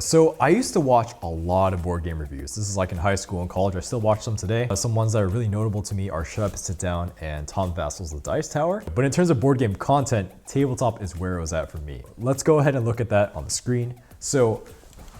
So I used to watch a lot of board game reviews. This is like in high school and college. I still watch them today. Some ones that are really notable to me are Shut Up and Sit Down and Tom Vasel's The Dice Tower. But in terms of board game content, Tabletop is where it was at for me. Let's go ahead and look at that on the screen. So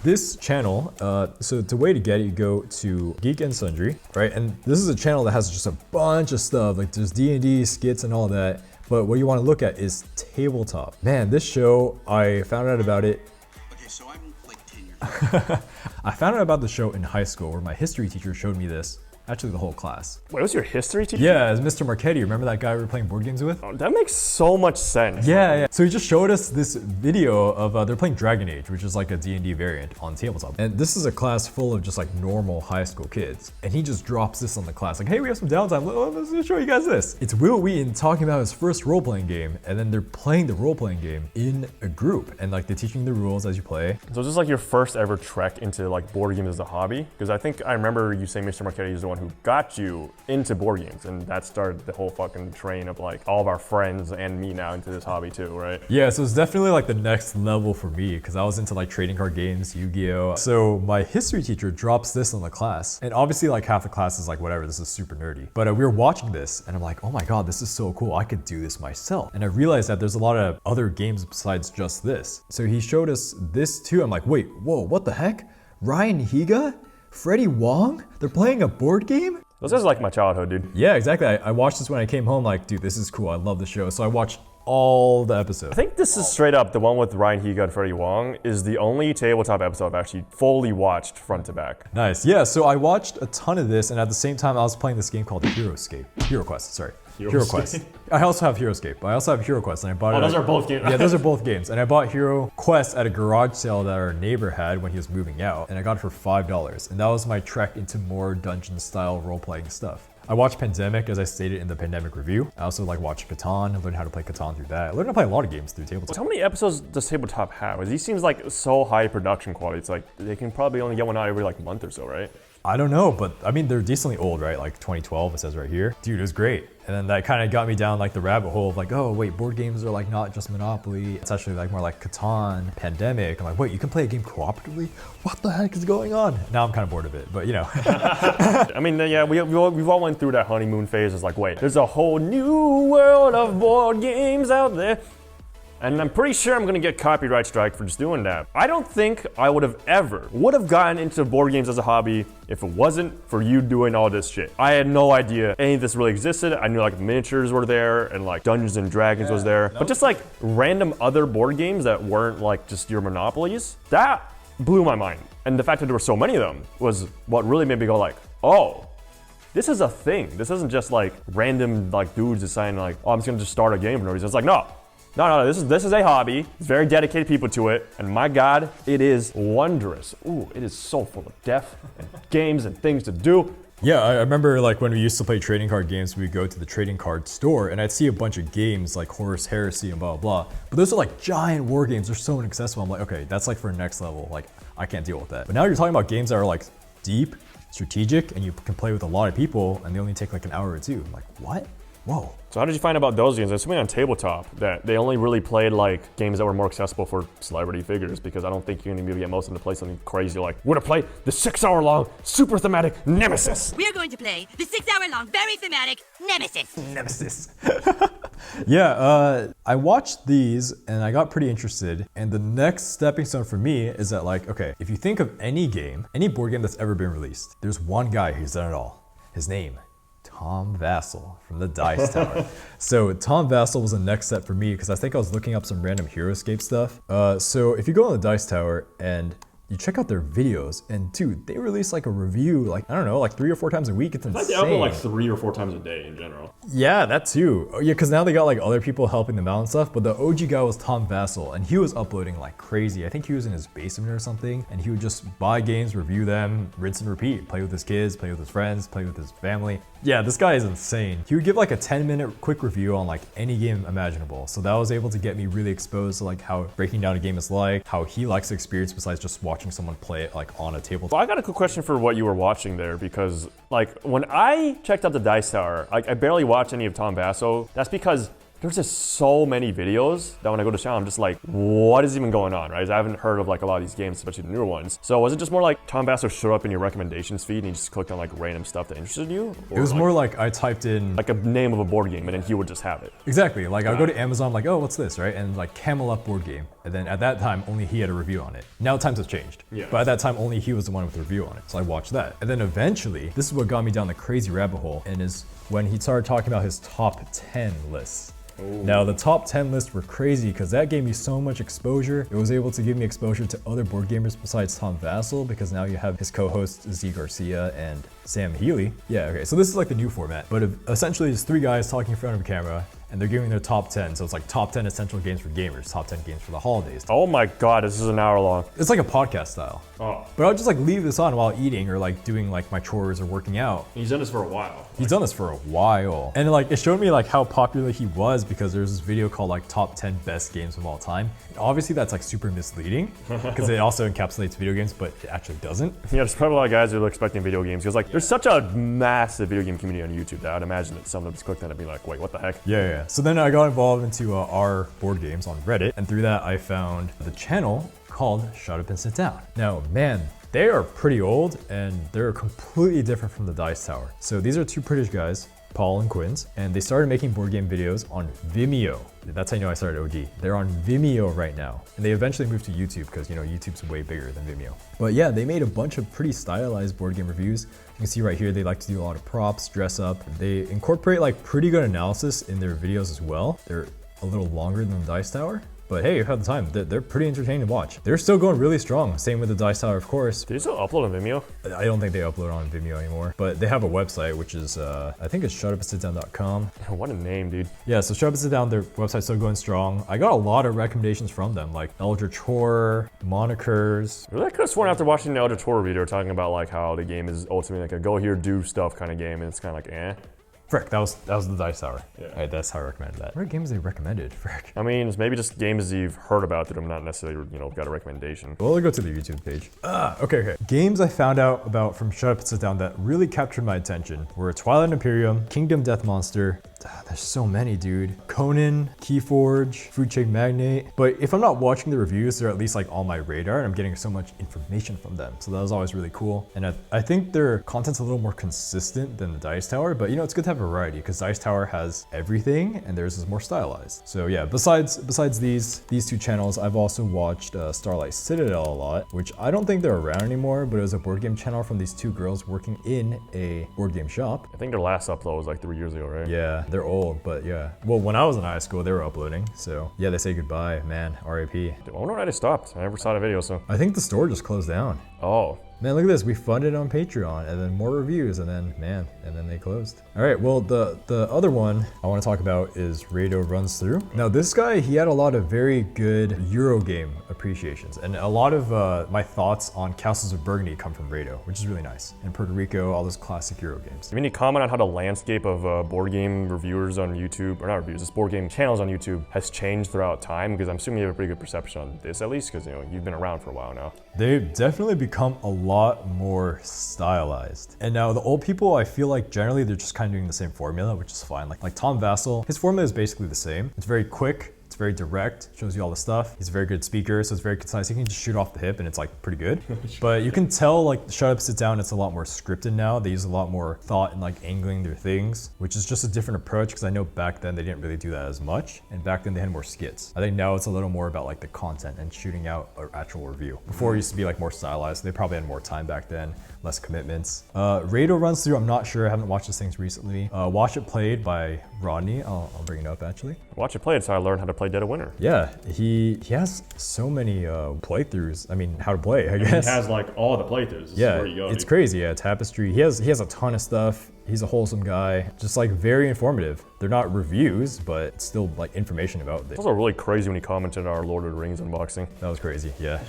this channel, so the way to get it, you go to Geek and Sundry, right? And this is a channel that has just a bunch of stuff, like there's D&D, skits and all that. But what you want to look at is Tabletop. Man, this show, I found out about it. Okay, so I'm like 10 years old. I found out about the show in high school where my history teacher showed me this. Actually, the whole class. Wait, was your history teacher? Yeah, it's Mr. Marchetti. Remember that guy we were playing board games with? Oh, that makes so much sense. Yeah. So he just showed us this video of they're playing Dragon Age, which is like a D&D variant on Tabletop. And this is a class full of just like normal high school kids. And he just drops this on the class. Like, hey, we have some downtime. Let's show you guys this. It's Will Wheaton talking about his first role-playing game. And then they're playing the role-playing game in a group. And like they're teaching the rules as you play. So is this like your first ever trek into like board games as a hobby? Because I think I remember you saying Mr. Marchetti is the one who got you into board games, and that started the whole fucking train of like all of our friends and me now into this hobby too, right? Yeah, so it's definitely like the next level for me because I was into like trading card games, Yu-Gi-Oh. So my history teacher drops this in the class, and obviously like half the class is like, whatever, this is super nerdy. But we were watching this and I'm like, oh my God, this is so cool. I could do this myself. And I realized that there's a lot of other games besides just this. So he showed us this too. I'm like, wait, whoa, what the heck? Ryan Higa? Freddie Wong? They're playing a board game? This is like my childhood, dude. Yeah, exactly. I watched this when I came home, like, dude, this is cool. I love the show. So I watched all the episodes. I think this is straight up, the one with Ryan Higa and Freddie Wong is the only Tabletop episode I've actually fully watched front to back. Nice. Yeah, so I watched a ton of this, and at the same time, I was playing this game called Hero Quest, sorry. Hero Quest. I also have HeroScape, but I also have Hero Quest, and I bought it. Oh, those are both games. Yeah, those are both games. And I bought Hero Quest at a garage sale that our neighbor had when he was moving out, and I got it for $5. And that was my trek into more dungeon-style role-playing stuff. I watched Pandemic, as I stated in the Pandemic review. I also like watched Catan. I learned how to play Catan through that. I learned how to play a lot of games through Tabletop. How many episodes does Tabletop have? He seems like so high production quality. It's like they can probably only get one out every like month or so, right? I don't know, but I mean, they're decently old, right? Like 2012, it says right here. Dude, it was great. And then that kind of got me down like the rabbit hole of like, oh wait, board games are like not just Monopoly. It's actually like more like Catan, Pandemic. I'm like, wait, you can play a game cooperatively? What the heck is going on? Now I'm kind of bored of it, but you know. I mean, yeah, we've all went through that honeymoon phase. It's like, wait, there's a whole new world of board games out there. And I'm pretty sure I'm gonna get copyright strike for just doing that. I don't think I would have gotten into board games as a hobby if it wasn't for you doing all this shit. I had no idea any of this really existed. I knew like miniatures were there and like Dungeons and Dragons was there. But just like random other board games that weren't like just your Monopolies, that blew my mind. And the fact that there were so many of them was what really made me go like, oh, this is a thing. This isn't just like random like dudes deciding like, oh, I'm just gonna just start a game for no reason. It's like, no, this is a hobby. It's very dedicated people to it, and my God, it is wondrous. Ooh, it is so full of depth and games and things to do. Yeah, I remember like when we used to play trading card games, we'd go to the trading card store and I'd see a bunch of games like Horus Heresy and blah, blah, blah. But those are like giant war games. They're so inaccessible. I'm like, okay, that's like for next level. Like, I can't deal with that. But now you're talking about games that are like deep, strategic, and you can play with a lot of people and they only take like an hour or two. I'm like, what? Whoa. So how did you find about those games? Assuming on Tabletop that they only really played like games that were more accessible for celebrity figures, because I don't think you're gonna be able to get most of them to play something crazy like, we're gonna play the 6-hour-long, super thematic Nemesis. We're going to play the 6-hour-long, very thematic Nemesis. Yeah, I watched these and I got pretty interested. And the next stepping stone for me is that like, okay, if you think of any game, any board game that's ever been released, there's one guy who's done it all. His name, Tom Vasel from the Dice Tower. So Tom Vasel was the next step for me because I think I was looking up some random HeroScape stuff. So if you go on the Dice Tower and you check out their videos, and dude, they release like a review, like, I don't know, like 3 or 4 times a week. It's insane. They upload like 3 or 4 times a day in general. Yeah, that too. Oh, yeah, because now they got like other people helping them out and stuff, but the OG guy was Tom Vasel, and he was uploading like crazy. I think he was in his basement or something, and he would just buy games, review them, rinse and repeat. Play with his kids, play with his friends, play with his family. Yeah, this guy is insane. He would give like a 10-minute quick review on like any game imaginable. So that was able to get me really exposed to like how breaking down a game is like, how he likes the experience besides just watching someone play it like on a tabletop. Well, I got a quick question for what you were watching there, because like when I checked out the Dice Tower, I barely watched any of Tom Vasel. That's because there's just so many videos that when I go to channel, I'm just like, what is even going on, right? I haven't heard of like a lot of these games, especially the newer ones. So was it just more like Tom Vasel showed up in your recommendations feed and you just clicked on like random stuff that interested you? Or It was more like I typed in like a name of a board game and then he would just have it. exactly. Like I'll go to Amazon, like, oh, what's this, right? And like Camelot board game. And then at that time, only he had a review on it. Now times have changed. Yeah. But at that time, only he was the one with the review on it. So I watched that. And then eventually, this is what got me down the crazy rabbit hole, and is when he started talking about his top 10 lists. Now the top 10 lists were crazy because that gave me so much exposure. It was able to give me exposure to other board gamers besides Tom Vasel, because now you have his co-hosts Z Garcia and Sam Healy. Yeah, okay, so this is like the new format, but essentially it's 3 guys talking in front of a camera and they're giving their top 10. So it's like top 10 essential games for gamers, top 10 games for the holidays. Oh my God, this is an hour long. It's like a podcast style. Oh. But I'll just like leave this on while eating or like doing like my chores or working out. He's done this for a while. He's done this for a while. And like it showed me like how popular he was because there's this video called like top 10 best games of all time. And obviously that's like super misleading because it also encapsulates video games, but it actually doesn't. Yeah, there's probably a lot of guys who are expecting video games because like there's such a massive video game community on YouTube that I'd imagine that some of them just clicked on it and be like, wait, what the heck? Yeah. So then I got involved into our board games on Reddit, and through that I found the channel called Shut Up and Sit Down. Now, man, they are pretty old and they're completely different from the Dice Tower. So these are 2 British guys, Paul and Quinns, and they started making board game videos on Vimeo. That's how you know I started OG. They're on Vimeo right now. And they eventually moved to YouTube because, you know, YouTube's way bigger than Vimeo. But yeah, they made a bunch of pretty stylized board game reviews. You can see right here, they like to do a lot of props, dress up. They incorporate like pretty good analysis in their videos as well. They're a little longer than the Dice Tower. But hey, you've had the time. They're pretty entertaining to watch. They're still going really strong. Same with the Dice Tower, of course. Do you still upload on Vimeo? I don't think they upload on Vimeo anymore. But they have a website, which is, I think it's shutupandsitdown.com. What a name, dude. Yeah, so Shut Up and Sit Down, their website's still going strong. I got a lot of recommendations from them, like Eldritch Horror, Monikers. Really, I could have sworn after watching the Eldritch Horror video talking about like how the game is ultimately like a go here, do stuff kind of game, and it's kind of like, eh. Frick, that was the Dice Tower. Yeah. All right, that's how I recommended that. What are games they recommended? Frick. I mean, it's maybe just games you've heard about that I'm not necessarily, you know, got a recommendation. Well, I'll go to the YouTube page. Okay. Games I found out about from Shut Up and Sit Down that really captured my attention were Twilight Imperium, Kingdom Death Monster. There's so many, dude. Conan, Keyforge, Food Chain Magnate. But if I'm not watching the reviews, they're at least like on my radar and I'm getting so much information from them. So that was always really cool. And I think their content's a little more consistent than the Dice Tower, but you know, it's good to have variety because Dice Tower has everything and theirs is more stylized. So yeah, besides these 2 channels, I've also watched Starlight Citadel a lot, which I don't think they're around anymore, but it was a board game channel from these 2 girls working in a board game shop. I think their last upload was like 3 years ago, right? Yeah, they're old, but yeah. Well, when I was in high school, they were uploading. So yeah, they say goodbye, man, RIP. I wonder why they stopped. I never saw the video, so. I think the store just closed down. Oh. Man, look at this. We funded on Patreon and then more reviews and then, man, and then they closed. All right, well, the other one I want to talk about is Rado Runs Through. Now, this guy, he had a lot of very good Eurogame appreciations. And a lot of my thoughts on Castles of Burgundy come from Rado, which is really nice. And Puerto Rico, all those classic Eurogames. I mean, you comment on how the landscape of board game reviewers on YouTube, or not reviewers, just board game channels on YouTube has changed throughout time? Because I'm assuming you have a pretty good perception on this, at least, because, you know, you've been around for a while now. They've definitely become a lot more stylized. And now the old people, I feel like generally they're just kind of doing the same formula, which is fine. Like Tom Vasel, his formula is basically the same. It's very quick. It's very direct, shows you all the stuff. He's a very good speaker, so it's very concise. He can just shoot off the hip and it's like pretty good. But you can tell like Shut Up, Sit Down, it's a lot more scripted now. They use a lot more thought in like angling their things, which is just a different approach because I know back then they didn't really do that as much. And back then they had more skits. I think now it's a little more about like the content and shooting out an actual review. Before it used to be like more stylized. They probably had more time back then, less commitments. Rado Runs Through, I'm not sure, I haven't watched these things recently. Watch It Played by Rodney, I'll bring it up actually. Watch It Played, so I learned how to play Dead of Winter. Yeah, he has so many playthroughs. I mean, how to play, I guess. He has like all the playthroughs. This yeah, is where you go, it's dude. crazy. Yeah, Tapestry. He has a ton of stuff. He's a wholesome guy, just like very informative. They're not reviews, but it's still like information about it. It's also really crazy when he commented on our Lord of the Rings unboxing. That was crazy, yeah.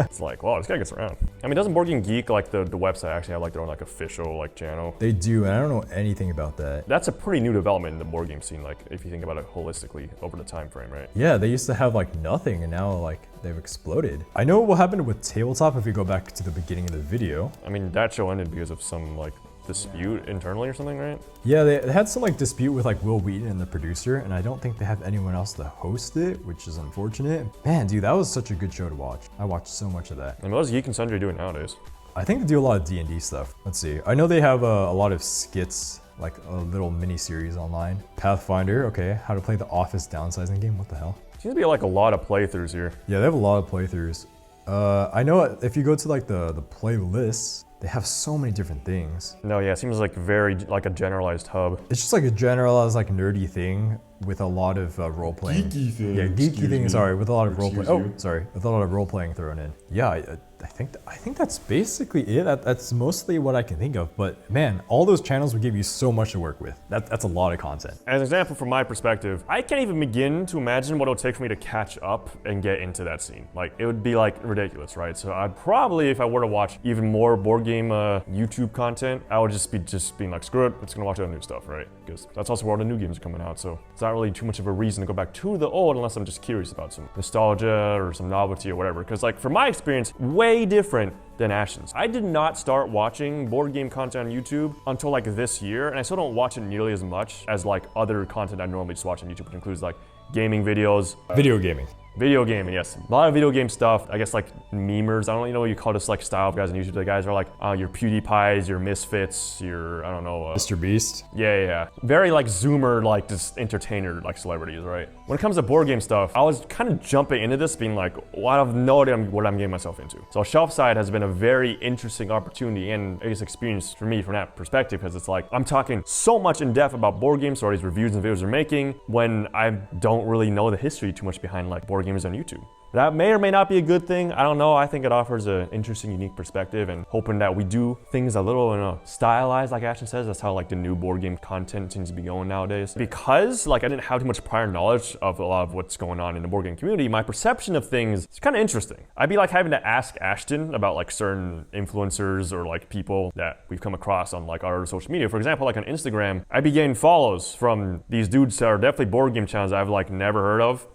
It's like, wow, this guy gets around. I mean, doesn't BoardGameGeek, like the website, actually have like their own like official like channel? They do, and I don't know anything about that. That's a pretty new development in the board game scene, like if you think about it holistically over the time frame, right? Yeah, they used to have like nothing, and now like they've exploded. I know what happened with Tabletop if we go back to the beginning of the video. I mean, that show ended because of some like dispute internally or something, right? Yeah, they had some like dispute with like Will Wheaton and the producer, and I don't think they have anyone else to host it, which is unfortunate. Man, dude, that was such a good show to watch. I watched so much of that. And what is Geek and Sundry doing nowadays? I think they do a lot of D&D stuff. Let's see. I know they have a lot of skits, like a little mini series online. Pathfinder, okay. How to play the Office downsizing game, what the hell? Seems to be like a lot of playthroughs here. Yeah, they have a lot of playthroughs. I know if you go to like the playlists, they have so many different things. No, yeah, it seems like very like a generalized hub. It's just like a generalized like nerdy thing with a lot of role playing. Geeky thing. Yeah, geeky thing. Sorry, with a lot of role playing. Excuse you. Oh, sorry, with a lot of role playing thrown in. Yeah, I think that's basically it. That's mostly what I can think of. But man, all those channels would give you so much to work with. That's a lot of content. As an example, from my perspective, I can't even begin to imagine what it would take for me to catch up and get into that scene. Like, it would be like ridiculous, right? So I'd probably, if I were to watch even more board game YouTube content, I would just being like, screw it, I'm just gonna watch other new stuff, right? Because that's also where all the new games are coming out. So it's not really too much of a reason to go back to the old unless I'm just curious about some nostalgia or some novelty or whatever. Because like, from my experience, way different than Ashton's. I did not start watching board game content on YouTube until like this year, and I still don't watch it nearly as much as like other content I normally just watch on YouTube, which includes like gaming videos. Video gaming. Video gaming, yes. A lot of video game stuff. I guess like memers. I don't really know what you call this like style of guys on YouTube. The guys are like your PewDiePies, your Misfits, your, I don't know. Mr. Beast. Yeah. Very like Zoomer, like just entertainer like celebrities, right? When it comes to board game stuff, I was kind of jumping into this being like, well, I have no idea what I'm getting myself into. So Shelfside has been a very interesting opportunity and I guess experience for me from that perspective, because it's like, I'm talking so much in depth about board games, or these reviews and videos they're making, when I don't really know the history too much behind like board games on YouTube. That may or may not be a good thing. I don't know. I think it offers an interesting, unique perspective, and hoping that we do things a little stylized, like Ashton says. That's how like the new board game content seems to be going nowadays. Because like I didn't have too much prior knowledge of a lot of what's going on in the board game community, my perception of things is kind of interesting. I'd be like having to ask Ashton about like certain influencers or like people that we've come across on like our social media. For example, like on Instagram, I'd be getting follows from these dudes that are definitely board game channels I've like never heard of.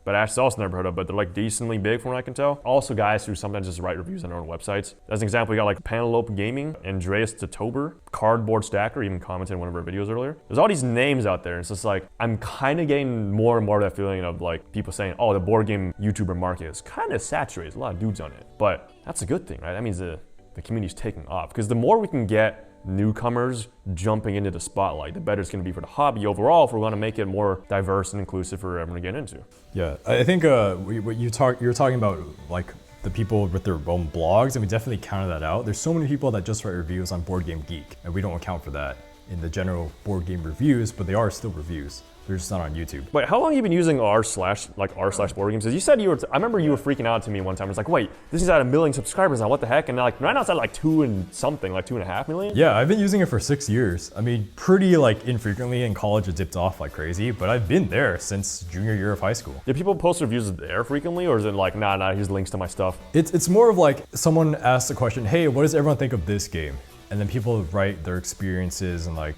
But Ashton's also never heard of, but they're like decently big from what I can tell. Also guys who sometimes just write reviews on their own websites. As an example, we got like Penelope Gaming, Andreas Tatober, Cardboard Stacker, even commented in one of our videos earlier. There's all these names out there. It's just like, I'm kind of getting more and more of that feeling of like people saying, oh, the board game YouTuber market is kind of saturated. There's a lot of dudes on it. But that's a good thing, right? That means the community's taking off. Because the more we can get newcomers jumping into the spotlight, the better it's going to be for the hobby overall if we're going to make it more diverse and inclusive for everyone to get into. Yeah, I think what you're talking about like the people with their own blogs, and we definitely counted that out. There's so many people that just write reviews on BoardGameGeek, and we don't account for that in the general board game reviews, but they are still reviews. They're just not on YouTube. Wait, how long have you been using r/board games? Because you said I remember you were freaking out to me one time. It's like, wait, this is at 1 million subscribers now. What the heck? And like right now it's at like 2.5 million. Yeah, I've been using it for 6 years. I mean, pretty like infrequently. In college, it dipped off like crazy, but I've been there since junior year of high school. Do people post reviews there frequently, or is it like, nah, here's links to my stuff? It's more of like someone asks the question, hey, what does everyone think of this game? And then people write their experiences and like,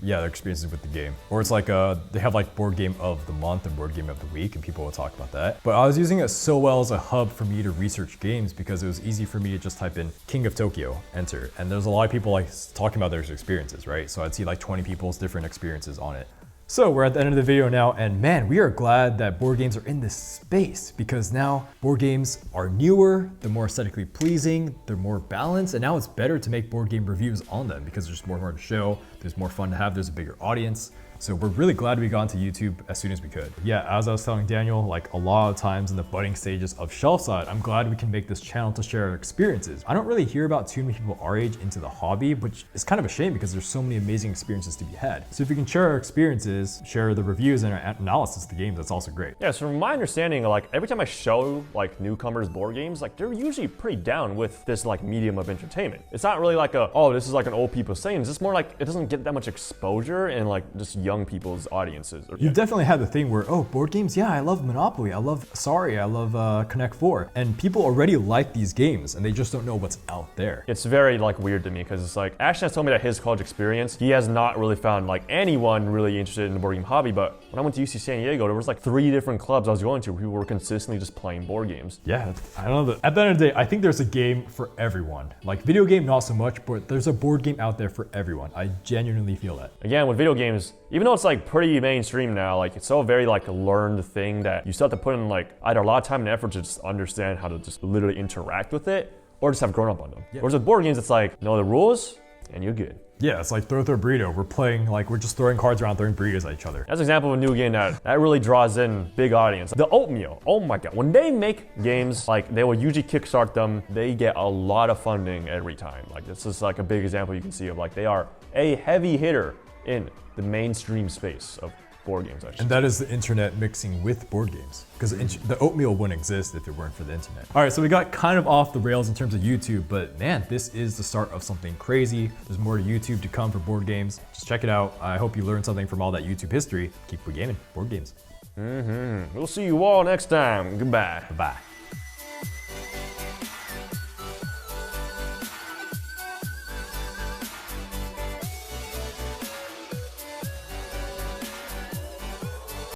their experiences with the game. Or it's like, they have like board game of the month and board game of the week, and people will talk about that. But I was using it so well as a hub for me to research games because it was easy for me to just type in King of Tokyo, enter. And there's a lot of people like talking about their experiences, right? So I'd see like 20 people's different experiences on it. So we're at the end of the video now, and man, we are glad that board games are in this space, because now board games are newer, they're more aesthetically pleasing, they're more balanced, and now it's better to make board game reviews on them because there's more and more to show, there's more fun to have, there's a bigger audience. So we're really glad we got into YouTube as soon as we could. Yeah, as I was telling Daniel, like a lot of times in the budding stages of Shelfside, I'm glad we can make this channel to share our experiences. I don't really hear about too many people our age into the hobby, which is kind of a shame because there's so many amazing experiences to be had. So if we can share our experiences, share the reviews and our analysis of the games, that's also great. Yeah, so from my understanding, like every time I show like newcomers board games, like they're usually pretty down with this like medium of entertainment. It's not really like oh, this is like an old people saying. It's just more like it doesn't get that much exposure and like just young people's audiences. You've definitely had the thing where, oh, board games, yeah, I love Monopoly, I love Sorry, I love Connect 4. And people already like these games and they just don't know what's out there. It's very like weird to me because it's like, Ashton has told me that his college experience, he has not really found like anyone really interested in the board game hobby. But when I went to UC San Diego, there was like 3 different clubs I was going to where people were consistently just playing board games. Yeah, I don't know. At the end of the day, I think there's a game for everyone. Like video game, not so much, but there's a board game out there for everyone. I genuinely feel that. Again, with video games, even though it's like pretty mainstream now, like it's so very like a learned thing that you still have to put in like either a lot of time and effort to just understand how to just literally interact with it, or just have grown up on them. Whereas with board games, it's like, know the rules and you're good. Yeah, it's like throw burrito. We're playing like we're just throwing cards around, throwing burritos at each other. That's an example of a new game that really draws in big audience. The Oatmeal, oh my god. When they make games, like they will usually kickstart them, they get a lot of funding every time. Like this is like a big example you can see of like they are a heavy hitter in the mainstream space of board games, actually. And that is the internet mixing with board games. Because the Oatmeal wouldn't exist if it weren't for the internet. All right, so we got kind of off the rails in terms of YouTube, but man, this is the start of something crazy. There's more to YouTube to come for board games. Just check it out. I hope you learned something from all that YouTube history. Keep gaming, board games. We'll see you all next time. Goodbye. Bye.